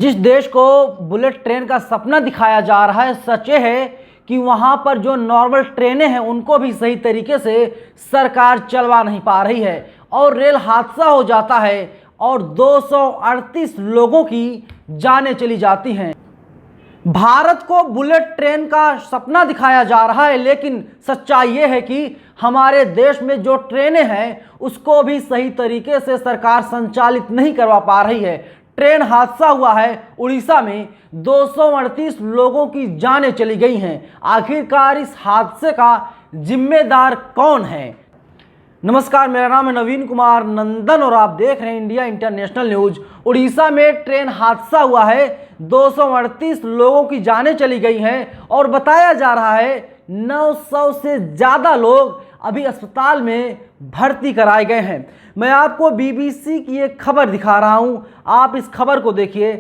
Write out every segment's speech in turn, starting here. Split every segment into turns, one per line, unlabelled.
जिस देश को बुलेट ट्रेन का सपना दिखाया जा रहा है, सच ये है कि वहाँ पर जो नॉर्मल ट्रेनें हैं उनको भी सही तरीके से सरकार चलवा नहीं पा रही है और रेल हादसा हो जाता है और 238 लोगों की जानें चली जाती हैं। भारत को बुलेट ट्रेन का सपना दिखाया जा रहा है, लेकिन सच्चाई ये है कि हमारे देश में जो ट्रेनें हैं उसको भी सही तरीके से सरकार संचालित नहीं करवा पा रही है। ट्रेन हादसा हुआ है उड़ीसा में, 238 लोगों की जानें चली गई हैं। आखिरकार इस हादसे का जिम्मेदार कौन है? नमस्कार, मेरा नाम है नवीन कुमार नंदन और आप देख रहे हैं इंडिया इंटरनेशनल न्यूज। उड़ीसा में ट्रेन हादसा हुआ है, 238 लोगों की जानें चली गई हैं और बताया जा रहा है 900 से ज़्यादा लोग अभी अस्पताल में भर्ती कराए गए हैं। मैं आपको बीबीसी की एक खबर दिखा रहा हूं, आप इस खबर को देखिए।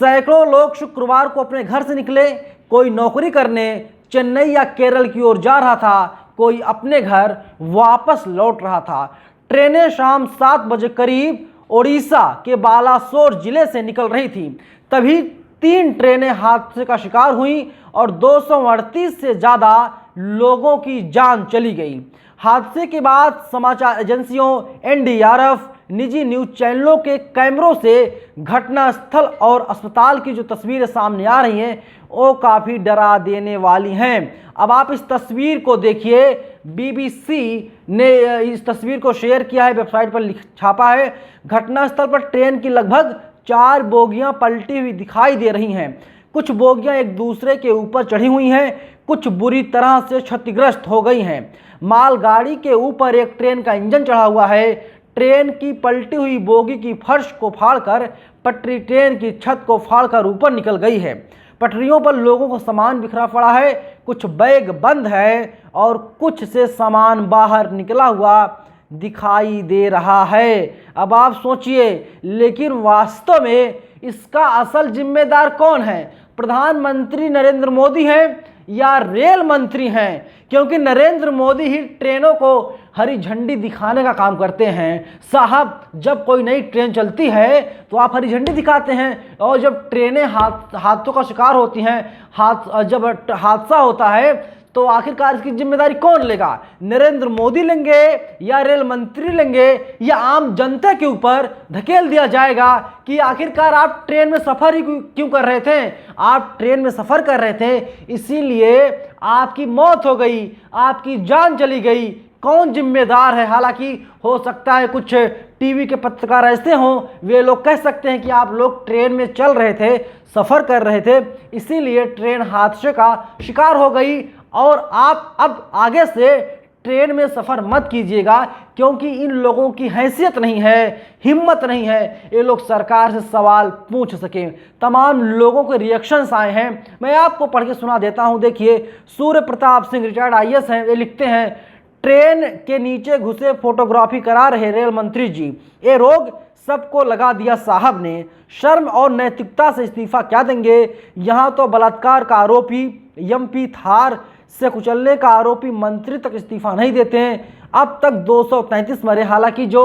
सैकड़ों लोग शुक्रवार को अपने घर से निकले, कोई नौकरी करने चेन्नई या केरल की ओर जा रहा था, कोई अपने घर वापस लौट रहा था। ट्रेनें शाम 7 बजे करीब ओडिशा के बालासोर जिले से निकल रही थी, तभी 3 ट्रेनें हादसे का शिकार हुई और 238 से ज़्यादा लोगों की जान चली गई। हादसे के बाद समाचार एजेंसियों, एनडीआरएफ, निजी न्यूज चैनलों के कैमरों से घटनास्थल और अस्पताल की जो तस्वीरें सामने आ रही हैं वो काफ़ी डरा देने वाली हैं। अब आप इस तस्वीर को देखिए, बीबीसी ने इस तस्वीर को शेयर किया है, वेबसाइट पर छापा है। घटनास्थल पर ट्रेन की लगभग 4 बोगियां पलटी हुई दिखाई दे रही हैं। कुछ बोगियां एक दूसरे के ऊपर चढ़ी हुई हैं, कुछ बुरी तरह से क्षतिग्रस्त हो गई हैं। मालगाड़ी के ऊपर एक ट्रेन का इंजन चढ़ा हुआ है। ट्रेन की पलटी हुई बोगी की फर्श को फाड़कर पटरी ट्रेन की छत को फाड़कर ऊपर निकल गई है। पटरियों पर लोगों का सामान बिखरा पड़ा है, कुछ बैग बंद है और कुछ से सामान बाहर निकला हुआ दिखाई दे रहा है। अब आप सोचिए, लेकिन वास्तव में इसका असल जिम्मेदार कौन है? प्रधानमंत्री नरेंद्र मोदी हैं या रेल मंत्री हैं? क्योंकि नरेंद्र मोदी ही ट्रेनों को हरी झंडी दिखाने का काम करते हैं। साहब, जब कोई नई ट्रेन चलती है तो आप हरी झंडी दिखाते हैं, और जब ट्रेनें हादसों का शिकार होती हैं, जब हादसा होता है तो आखिरकार इसकी जिम्मेदारी कौन लेगा? नरेंद्र मोदी लेंगे या रेल मंत्री लेंगे, या आम जनता के ऊपर धकेल दिया जाएगा कि आखिरकार आप ट्रेन में सफ़र ही क्यों कर रहे थे? आप ट्रेन में सफ़र कर रहे थे, इसीलिए आपकी मौत हो गई, आपकी जान चली गई। कौन जिम्मेदार है? हालांकि हो सकता है कुछ टीवी के पत्रकार ऐसे हों, वे लोग कह सकते हैं कि आप लोग ट्रेन में चल रहे थे, सफ़र कर रहे थे, इसीलिए ट्रेन हादसे का शिकार हो गई और आप अब आगे से ट्रेन में सफ़र मत कीजिएगा, क्योंकि इन लोगों की हैसियत नहीं है, हिम्मत नहीं है ये लोग सरकार से सवाल पूछ सकें। तमाम लोगों के रिएक्शंस आए हैं, मैं आपको पढ़ के सुना देता हूं। देखिए, सूर्य प्रताप सिंह रिटायर्ड आईएएस हैं, ये लिखते हैं, ट्रेन के नीचे घुसे फोटोग्राफी करा रहे रेल मंत्री जी, ये रोग सबको लगा दिया साहब ने, शर्म और नैतिकता से इस्तीफा क्या देंगे? यहाँ तो बलात्कार का आरोपी एमपी थार से कुचलने का आरोपी मंत्री तक इस्तीफा नहीं देते हैं। अब तक 233 मरे। हालांकि जो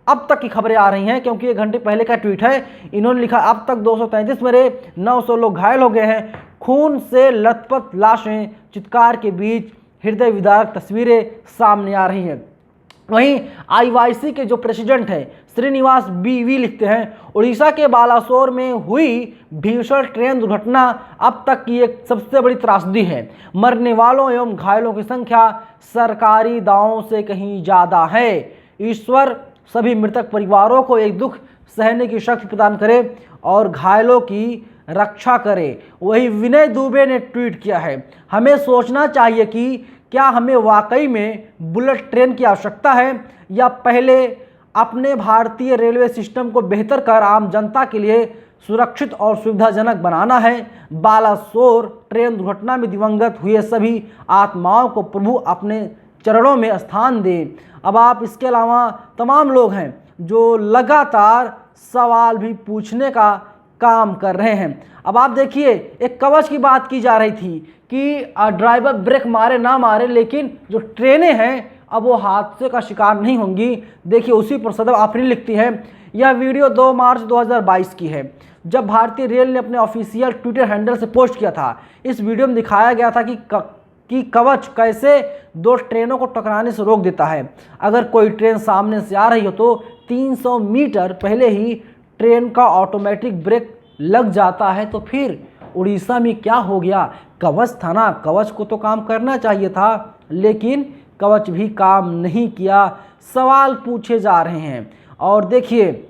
अब तक की खबरें आ रही हैं, क्योंकि 1 घंटे पहले का ट्वीट है, इन्होंने लिखा अब तक 233 मरे, 900 लोग घायल हो गए हैं, खून से लथपथ लाशें, चित्कार के बीच हृदय विदारक तस्वीरें सामने आ रही हैं। वहीं आईवाईसी के जो प्रेसिडेंट हैं श्रीनिवास बीवी लिखते हैं, उड़ीसा के बालासोर में हुई भीषण ट्रेन दुर्घटना अब तक की एक सबसे बड़ी त्रासदी है। मरने वालों एवं घायलों की संख्या सरकारी दावों से कहीं ज़्यादा है। ईश्वर सभी मृतक परिवारों को एक दुख सहने की शक्ति प्रदान करे और घायलों की रक्षा करे। वही विनय दुबे ने ट्वीट किया है, हमें सोचना चाहिए कि क्या हमें वाकई में बुलेट ट्रेन की आवश्यकता है, या पहले अपने भारतीय रेलवे सिस्टम को बेहतर कर आम जनता के लिए सुरक्षित और सुविधाजनक बनाना है। बालासोर ट्रेन दुर्घटना में दिवंगत हुए सभी आत्माओं को प्रभु अपने चरणों में स्थान दे। अब आप इसके अलावा तमाम लोग हैं जो लगातार सवाल भी पूछने का काम कर रहे हैं। अब आप देखिए, एक कवच की बात की जा रही थी कि ड्राइवर ब्रेक मारे ना मारे, लेकिन जो ट्रेनें हैं अब वो हादसे का शिकार नहीं होंगी। देखिए, उसी पर सदैव आफरीन लिखती है, यह वीडियो 2 मार्च 2022 की है, जब भारतीय रेल ने अपने ऑफिशियल ट्विटर हैंडल से पोस्ट किया था। इस वीडियो में दिखाया गया था कि कवच कैसे दो ट्रेनों को टकराने से रोक देता है। अगर कोई ट्रेन सामने से आ रही हो तो 300 मीटर पहले ही ट्रेन का ऑटोमेटिक ब्रेक लग जाता है। तो फिर उड़ीसा में क्या हो गया? कवच था ना, कवच को तो काम करना चाहिए था, लेकिन कवच भी काम नहीं किया। सवाल पूछे जा रहे हैं और देखिए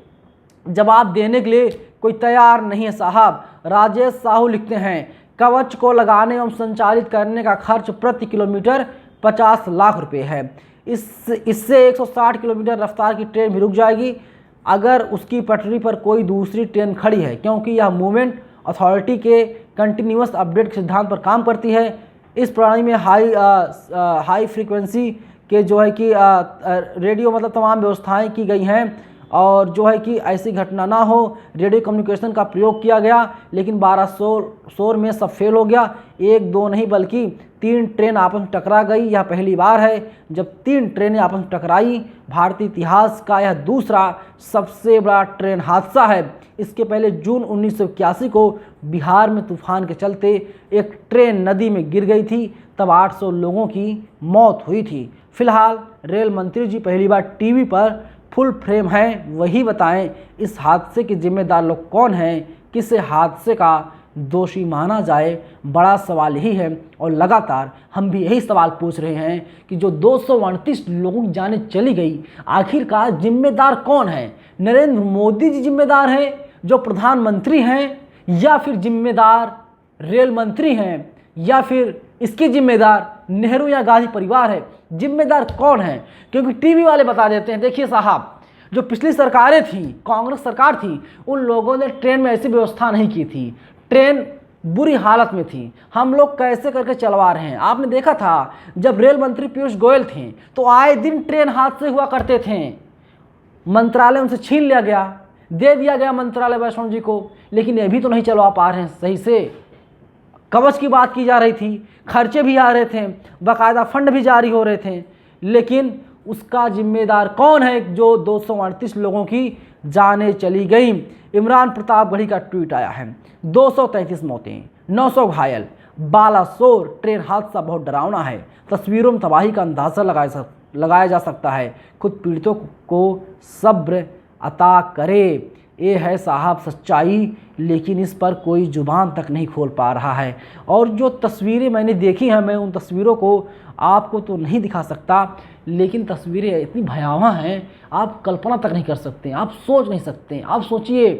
जवाब देने के लिए कोई तैयार नहीं है साहब। राजेश साहू लिखते हैं, कवच को लगाने एवं संचालित करने का खर्च प्रति किलोमीटर 50 लाख रुपए है। इससे 160 किलोमीटर रफ्तार की ट्रेन भी रुक जाएगी अगर उसकी पटरी पर कोई दूसरी ट्रेन खड़ी है, क्योंकि यह मूवमेंट अथॉरिटी के कंटिन्यूअस अपडेट के सिद्धांत पर काम करती है। इस प्रणाली में हाई फ्रीक्वेंसी के जो है कि रेडियो मतलब तमाम व्यवस्थाएं की गई हैं और जो है कि ऐसी घटना ना हो रेडियो कम्युनिकेशन का प्रयोग किया गया, लेकिन 12 शोर में सब फेल हो गया। 1 2 नहीं बल्कि 3 ट्रेन आपस में टकरा गई। यह पहली बार है जब 3 ट्रेनें आपस में टकराई। भारतीय इतिहास का यह दूसरा सबसे बड़ा ट्रेन हादसा है। इसके पहले जून 1981 को बिहार में तूफान के चलते एक ट्रेन नदी में गिर गई थी, तब 800 लोगों की मौत हुई थी। फिलहाल रेल मंत्री जी पहली बार टीवी पर फुल फ्रेम हैं, वही बताएं इस हादसे के जिम्मेदार लोग कौन हैं, किसे हादसे का दोषी माना जाए। बड़ा सवाल यही है और लगातार हम भी यही सवाल पूछ रहे हैं कि जो 229 लोगों की जानें चली गई, आखिरकार जिम्मेदार कौन है? नरेंद्र मोदी जी जिम्मेदार हैं जो प्रधानमंत्री हैं, या फिर जिम्मेदार रेल मंत्री हैं, या फिर इसकी जिम्मेदार नेहरू या गांधी परिवार है? जिम्मेदार कौन है? क्योंकि टीवी वाले बता देते हैं। देखिए साहब, जो पिछली सरकारें थी, कांग्रेस सरकार थी, उन लोगों ने ट्रेन में ऐसी व्यवस्था नहीं की थी। ट्रेन बुरी हालत में थी, हम लोग कैसे करके चलवा रहे हैं। आपने देखा था जब रेल मंत्री पीयूष गोयल थे तो आए दिन ट्रेन हादसे हुआ करते थे। मंत्रालय उनसे छीन लिया गया, दे दिया गया मंत्रालय वैष्णव जी को, लेकिन ये भी तो नहीं चलवा पा रहे हैं सही से। कवच की बात की जा रही थी, खर्चे भी आ रहे थे, बाकायदा फंड भी जारी हो रहे थे, लेकिन उसका जिम्मेदार कौन है जो 238 लोगों की जानें चली गई? इमरान प्रतापगढ़ी का ट्वीट आया है, 233 मौतें, 900 घायल, बालासोर ट्रेन हादसा बहुत डरावना है। तस्वीरों में तबाही का अंदाज़ा लगाया जा सकता है। खुद पीड़ितों को सब्र अता करे। ये है साहब सच्चाई, लेकिन इस पर कोई जुबान तक नहीं खोल पा रहा है। और जो तस्वीरें मैंने देखी हैं, मैं उन तस्वीरों को आपको तो नहीं दिखा सकता, लेकिन तस्वीरें इतनी भयावह हैं आप कल्पना तक नहीं कर सकते, आप सोच नहीं सकते। आप सोचिए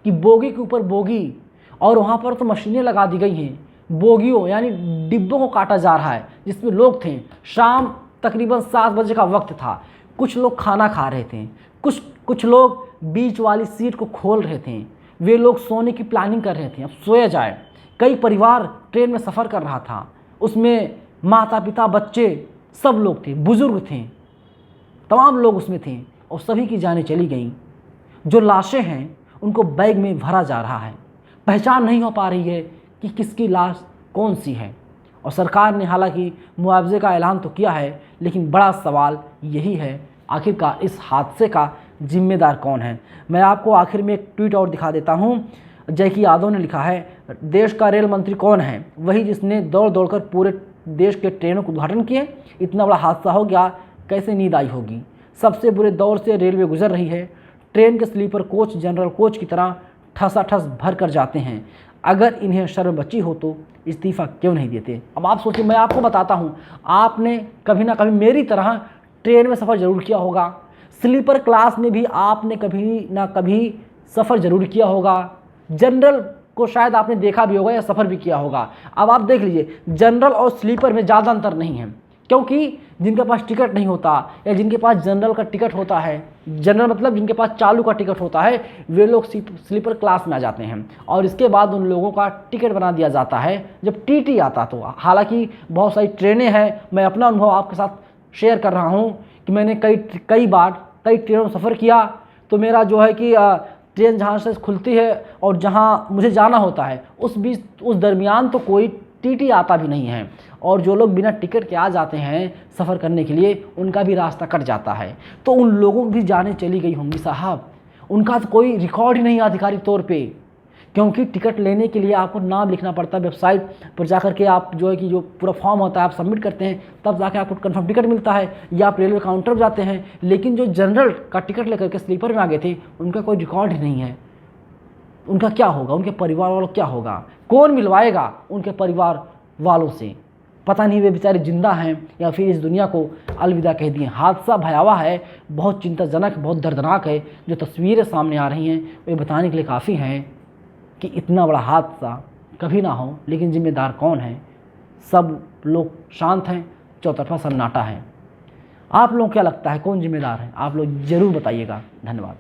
कि बोगी के ऊपर बोगी, और वहाँ पर तो मशीनें लगा दी गई हैं, बोगियों यानी डिब्बों को काटा जा रहा है जिसमें लोग थे। शाम तकरीबन 7 बजे का वक्त था, कुछ लोग खाना खा रहे थे, कुछ लोग बीच वाली सीट को खोल रहे थे, वे लोग सोने की प्लानिंग कर रहे थे, अब सोया जाए। कई परिवार ट्रेन में सफ़र कर रहा था, उसमें माता पिता बच्चे सब लोग थे, बुजुर्ग थे, तमाम लोग उसमें थे और सभी की जानें चली गईं। जो लाशें हैं उनको बैग में भरा जा रहा है, पहचान नहीं हो पा रही है कि किसकी लाश कौन सी है। और सरकार ने हालांकि मुआवजे का ऐलान तो किया है, लेकिन बड़ा सवाल यही है आखिरकार इस हादसे का जिम्मेदार कौन है। मैं आपको आखिर में एक ट्वीट और दिखा देता हूं। जयकी यादव ने लिखा है, देश का रेल मंत्री कौन है? वही जिसने दौड़ दौड़कर पूरे देश के ट्रेनों को उद्घाटन किए। इतना बड़ा हादसा हो गया, कैसे नींद आई होगी। सबसे बुरे दौर से रेलवे गुजर रही है। ट्रेन के स्लीपर कोच जनरल कोच की तरह ठसाठस भर कर जाते हैं। अगर इन्हें शर्म बची हो तो इस्तीफ़ा क्यों नहीं देते? अब आप सोचिए, मैं आपको बताता हूँ, आपने कभी ना कभी मेरी तरह ट्रेन में सफ़र ज़रूर किया होगा, स्लीपर क्लास में भी आपने कभी ना कभी सफ़र ज़रूर किया होगा, जनरल को शायद आपने देखा भी होगा या सफ़र भी किया होगा। अब आप देख लीजिए, जनरल और स्लीपर में ज़्यादा अंतर नहीं है, क्योंकि जिनके पास टिकट नहीं होता या जिनके पास जनरल का टिकट होता है, जनरल मतलब जिनके पास चालू का टिकट होता है, वे लोग स्लीपर क्लास में आ जाते हैं और इसके बाद उन लोगों का टिकट बना दिया जाता है जब टीटी आता तो। हालांकि बहुत सारी ट्रेनें हैं, मैं अपना अनुभव आपके साथ शेयर कर रहा हूँ कि मैंने कई बार कई ट्रेनों में सफ़र किया, तो मेरा जो है कि ट्रेन जहाँ से खुलती है और जहाँ मुझे जाना होता है उस दरमियान तो कोई टीटी आता भी नहीं है, और जो लोग बिना टिकट के आ जाते हैं सफ़र करने के लिए उनका भी रास्ता कट जाता है। तो उन लोगों की भी जानें चली गई होंगी साहब, उनका तो कोई रिकॉर्ड ही नहीं है आधिकारिक तौर पे, क्योंकि टिकट लेने के लिए आपको नाम लिखना पड़ता है, वेबसाइट पर जाकर के आप जो है कि जो पूरा फॉर्म होता है आप सबमिट करते हैं, तब जाके आपको कन्फर्म टिकट मिलता है, या आप रेलवे काउंटर पर जाते हैं। लेकिन जो जनरल का टिकट लेकर के स्लीपर में आ गए थे, उनका कोई रिकॉर्ड ही नहीं है। उनका क्या होगा, उनके परिवार वालों क्या होगा, कौन मिलवाएगा उनके परिवार वालों से? पता नहीं वे बेचारे जिंदा हैं या फिर इस दुनिया को अलविदा कह दिए। हादसा भयावह है, बहुत चिंताजनक, बहुत दर्दनाक है। जो तस्वीरें सामने आ रही हैं वे बताने के लिए काफ़ी हैं कि इतना बड़ा हादसा कभी ना हो, लेकिन जिम्मेदार कौन है? सब लोग शांत हैं, चौतरफा सन्नाटा है। आप लोगों को क्या लगता है कौन जिम्मेदार है? आप लोग ज़रूर बताइएगा। धन्यवाद।